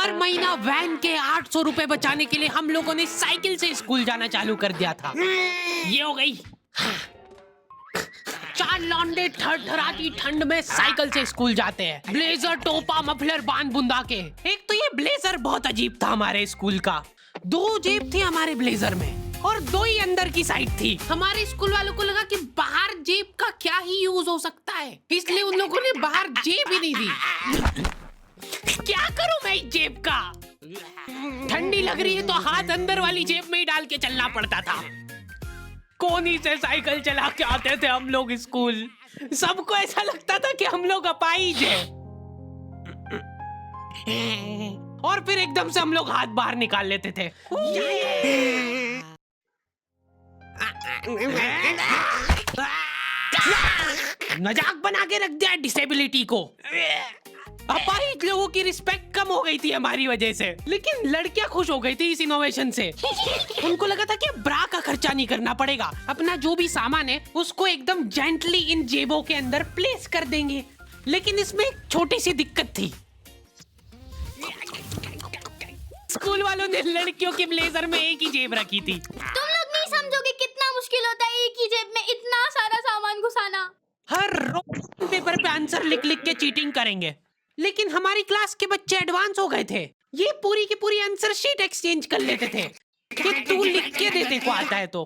हर महीना वैन के 800 रुपए बचाने के लिए हम लोगों ने साइकिल से स्कूल जाना चालू कर दिया था। ये हो गई। चार लौंडे थरथराती ठंड में साइकिल से स्कूल जाते हैं, ब्लेजर, टोपा, मफलर बांध बुंदा के। एक तो ये ब्लेजर बहुत अजीब था हमारे स्कूल का। 2 जेब थी हमारे ब्लेजर में और 2 ही अंदर की साइड थी। हमारे स्कूल वालों को लगा कि बाहर जेब का क्या ही यूज हो सकता है, इसलिए उन लोगों ने बाहर जेब ही नहीं दी। क्या करूं मैं इस जेब का? ठंडी लग रही है तो हाथ अंदर वाली जेब में ही डाल के चलना पड़ता था। कोनी से साइकिल चला के आते थे हम लोग स्कूल। सबको ऐसा लगता था कि हम लोग अपाहिज हैं। और फिर एकदम से हम लोग हाथ बाहर निकाल लेते थे। मजाक बना के रख दिया डिसेबिलिटी को। अपाहिज लोगों की रिस्पेक्ट कम हो गई थी हमारी वजह से, लेकिन लड़कियां खुश हो गई थी इस इनोवेशन से। उनको लगा था कि ब्रा का खर्चा नहीं करना पड़ेगा, अपना जो भी सामान है उसको एकदम जेंटली इन जेबों के अंदर प्लेस कर देंगे। लेकिन इसमें एक छोटी सी दिक्कत थी। स्कूल वालों ने लड़कियों के ब्लेजर में एक ही जेब रखी थी। तुम लोग नहीं समझोगे कितना मुश्किल होता है एक ही जेब में इतना सारा सामान घुसाना। हर रोज पेपर पे आंसर लिख लिख के चीटिंग करेंगे। लेकिन हमारी क्लास के बच्चे एडवांस हो गए थे। ये पूरी की पूरी आंसर शीट एक्सचेंज कर लेते थे कि तू लिख के दे, को आता है तो।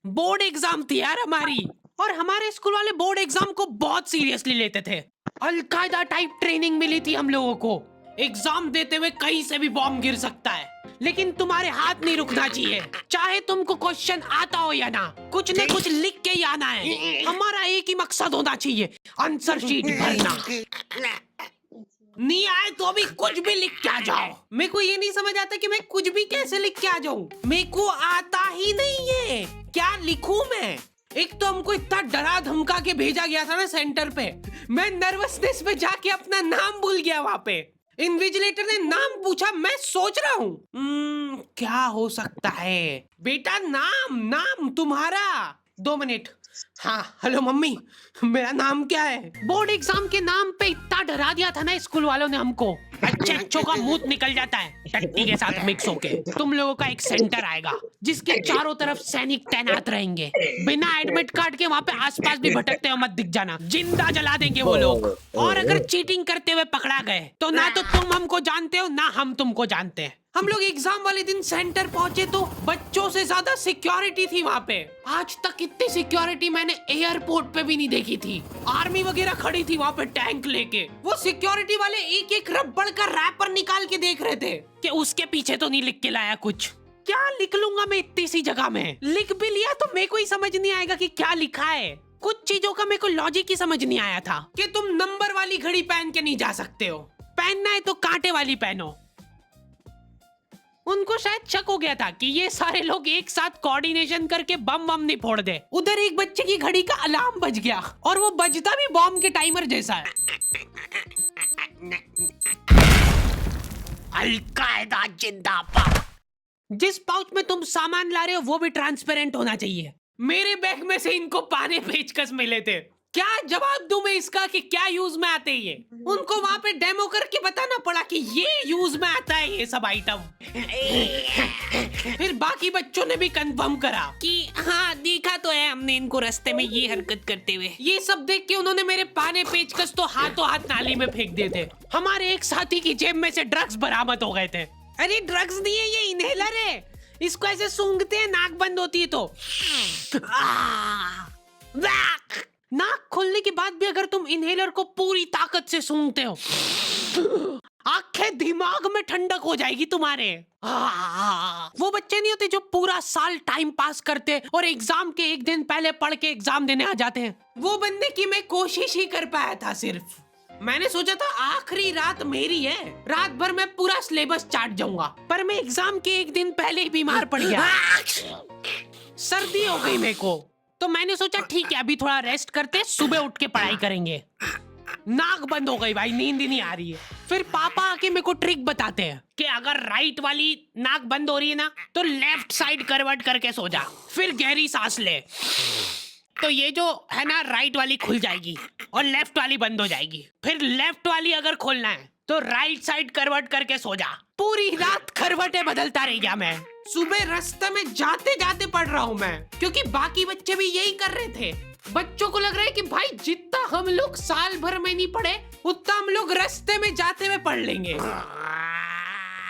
बोर्ड एग्जाम थी यार हमारी, और हमारे स्कूल वाले बोर्ड एग्जाम को बहुत सीरियसली लेते थे। अलकायदा टाइप ट्रेनिंग मिली थी हम लोगों को। एग्जाम देते हुए कहीं से भी बॉम्ब गिर सकता है, लेकिन तुम्हारे हाथ नहीं रुकना चाहिए, चाहे तुमको क्वेश्चन आता हो या ना। कुछ न कुछ लिख के ही आना है। हमारा एक ही मकसद होना चाहिए, आंसर शीट भरना। नहीं आए तो भी कुछ भी लिख के आ जाओ। मेरे को ये नहीं समझ आता कि मैं कुछ भी कैसे लिख के आ जाऊं। मेरे को आता ही नहीं है, क्या लिखूं मैं? एक तो हमको इतना डरा धमका के भेजा गया था ना सेंटर पे, मैं नर्वसनेस में जाके अपना नाम भूल गया। वहां पे इन्विजिलेटर ने नाम पूछा, मैं सोच रहा हूँ क्या हो सकता है। बेटा नाम तुम्हारा। 2 मिनट। हाँ हेलो मम्मी, मेरा नाम क्या है? बोर्ड एग्जाम के नाम पे इतना डरा दिया था ना स्कूल वालों ने हमको। अच्छों का मुंह निकल जाता है टट्टी के साथ मिक्स होके। तुम लोगों का एक सेंटर आएगा जिसके चारों तरफ सैनिक तैनात रहेंगे। बिना एडमिट कार्ड के वहाँ पे आसपास भी भटकते हो मत दिख जाना, जिंदा जला देंगे वो लोग। और अगर चीटिंग करते हुए पकड़ा गए तो ना तो तुम हमको जानते हो ना हम तुमको जानते हैं। हम लोग एग्जाम वाले दिन सेंटर पहुंचे तो बच्चों से ज्यादा सिक्योरिटी थी वहाँ पे। आज तक इतनी सिक्योरिटी मैंने एयरपोर्ट पे भी नहीं देखी थी। आर्मी वगैरह खड़ी थी वहाँ पे टैंक लेके। वो सिक्योरिटी वाले एक एक रबड़ का रैपर निकाल के देख रहे थे कि उसके पीछे तो नहीं लिख के लाया कुछ। क्या लिख लूंगा मैं इतनी सी जगह में? लिख भी लिया तो मेरे को ही समझ नहीं आएगा कि क्या लिखा है। कुछ चीजों का मेरे को लॉजिक ही समझ नहीं आया था कि तुम नंबर वाली घड़ी पहन के नहीं जा सकते हो, पहनना है तो कांटे वाली पहनो। उनको शायद शक हो गया था कि ये सारे लोग एक साथ कोऑर्डिनेशन करके बम नहीं फोड़ दे। उधर एक बच्चे की घड़ी का अलार्म बज गया और वो बजता भी बॉम्ब के टाइमर जैसा है। अलकायदा जिंदाबाद। जिस पाउच में तुम सामान ला रहे हो वो भी ट्रांसपेरेंट होना चाहिए। मेरे बैग में से इनको पाने पेचकस मिले थे। क्या जवाब दूं मैं इसका कि क्या यूज में आते ये? उनको वहां पे डेमो करके बताना पड़ा कि ये यूज में आता है ये सब आइटम। फिर बाकी बच्चों ने भी कंफर्म करा कि हाँ देखा तो है हमने इनको रास्ते में ये हरकत करते हुए। ये सब देख के उन्होंने मेरे पाने पेचकस तो हाथों हाथ नाली में फेंक दिए थे। हमारे एक साथी की जेब में से ड्रग्स बरामद हो गए थे। अरे ड्रग्स नहीं है, ये इनहेलर है। इसको ऐसे सूंघते हैं, नाक बंद होती है तो। नाक खोलने के बाद भी अगर तुम इनहेलर को पूरी ताकत से सूंघते हो, आंखें दिमाग में ठंडक हो जाएगी तुम्हारे। वो बच्चे नहीं होते जो पूरा साल टाइम पास करते और एग्जाम के एक दिन पहले पढ़ के एग्जाम देने आ जाते हैं। वो बनने की मैं कोशिश ही कर पाया था। सिर्फ मैंने सोचा था आखिरी रात मेरी है, रात भर मैं पूरा सिलेबस चाट जाऊंगा, पर मैं एग्जाम के एक दिन पहले ही बीमार पड़ गया। सर्दी हो गई मेरे को, तो मैंने सोचा ठीक है अभी थोड़ा रेस्ट करते, सुबह उठ के पढ़ाई करेंगे। नाक बंद हो गई भाई, नींद ही नहीं आ रही है। फिर पापा आके मेरे को ट्रिक बताते हैं कि अगर राइट वाली नाक बंद हो रही है ना तो लेफ्ट साइड करवट करके सो जा, फिर गहरी सांस ले, तो ये जो है ना राइट वाली खुल जाएगी और लेफ्ट वाली बंद हो जाएगी। फिर लेफ्ट वाली अगर खोलना है तो राइट साइड करवट करके सो जा। पूरी रात करवटें बदलता रह गया मैं। सुबह रास्ते में जाते जाते पढ़ रहा हूँ मैं, क्योंकि बाकी बच्चे भी यही कर रहे थे। बच्चों को लग रहा है कि भाई जितना हम लोग साल भर में नहीं पढ़े उतना हम लोग रास्ते में जाते हुए पढ़ लेंगे।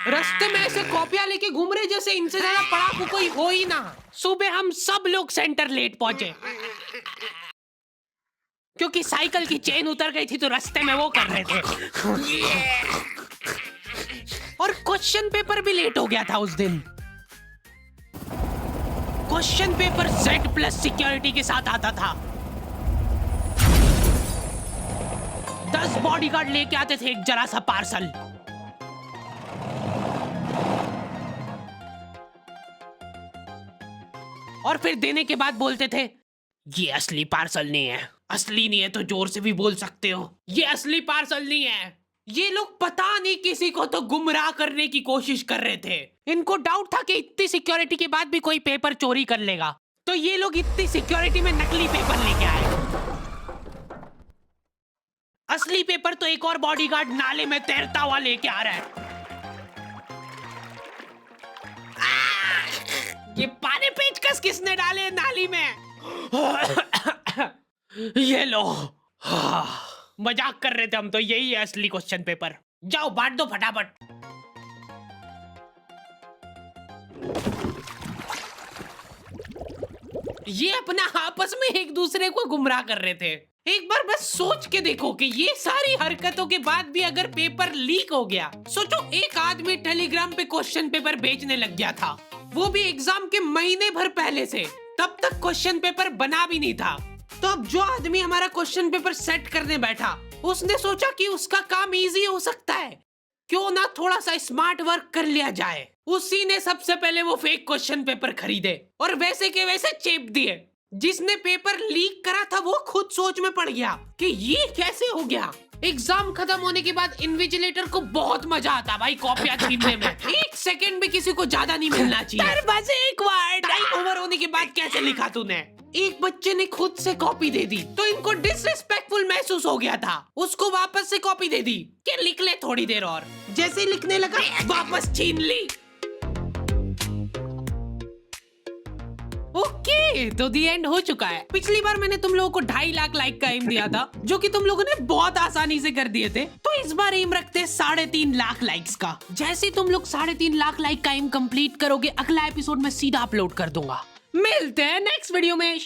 रास्ते में ऐसे कॉपियां लेके घूम रहे जैसे इनसे ज्यादा पढ़ाकू कोई हो ही ना। सुबह हम सब लोग सेंटर लेट पहुंचे, क्योंकि साइकिल की चेन उतर गई थी तो रास्ते में वो कर रहे थे। और क्वेश्चन पेपर भी लेट हो गया था उस दिन। क्वेश्चन पेपर Z+ सिक्योरिटी के साथ आता था। 10 बॉडीगार्ड लेके आते थे एक जरा सा पार्सल। और फिर देने के बाद बोलते थे ये असली पार्सल नहीं है। असली नहीं है तो जोर से भी बोल सकते हो, ये असली पार्सल नहीं है। ये लोग पता नहीं किसी को तो गुमराह करने की कोशिश कर रहे थे। इनको डाउट था कि इतनी सिक्योरिटी के बाद भी कोई पेपर चोरी कर लेगा, तो ये लोग इतनी सिक्योरिटी में नकली पेपर लेके आए। असली पेपर तो एक और बॉडीगार्ड नाले में तैरता हुआ लेके आ रहा है। ये पानी पेचकस किसने डाले नाली में? ये लो। मजाक कर रहे थे हम तो, यही है असली क्वेश्चन पेपर। जाओ बांट दो फटाफट। ये अपना आपस में एक दूसरे को गुमराह कर रहे थे। एक बार बस सोच के देखो कि ये सारी हरकतों के बाद भी अगर पेपर लीक हो गया। सोचो एक आदमी टेलीग्राम पे क्वेश्चन पेपर बेचने लग गया था, वो भी एग्जाम के महीने भर पहले से। तब तक क्वेश्चन पेपर बना भी नहीं था। तो अब जो आदमी हमारा क्वेश्चन पेपर सेट करने बैठा, उसने सोचा कि उसका काम इजी हो सकता है, क्यों ना थोड़ा सा स्मार्ट वर्क कर लिया जाए। उसी ने सबसे पहले वो फेक क्वेश्चन पेपर खरीदे और वैसे के वैसे चेप दिए। जिसने पेपर लीक करा था वो खुद सोच में पड़ गया कि ये कैसे हो गया। एग्जाम खत्म होने के बाद इन्विजिलेटर को बहुत मजा आता भाई कॉपियां छीनने में। एक सेकंड भी किसी को ज्यादा नहीं मिलना चाहिए। बस एक बार टाइम ओवर होने के बाद कैसे लिखा तूने? एक बच्चे ने खुद से कॉपी दे दी तो इनको डिसरिस्पेक्टफुल महसूस हो गया था। उसको वापस से कॉपी दे दी कि लिख ले थोड़ी देर और। जैसे ही लिखने लगा वापस छीन ली। ओके, तो दी एंड हो चुका है। पिछली बार मैंने तुम लोगों को 2.5 लाख लाइक का एम दिया था, जो कि तुम लोगों ने बहुत आसानी से कर दिए थे। तो इस बार एम रखते हैं 3.5 लाख लाइक्स का। जैसे तुम लोग 3.5 लाख लाइक का एम कंप्लीट करोगे, अगला एपिसोड में सीधा अपलोड कर दूंगा। मिलते हैं नेक्स्ट वीडियो में।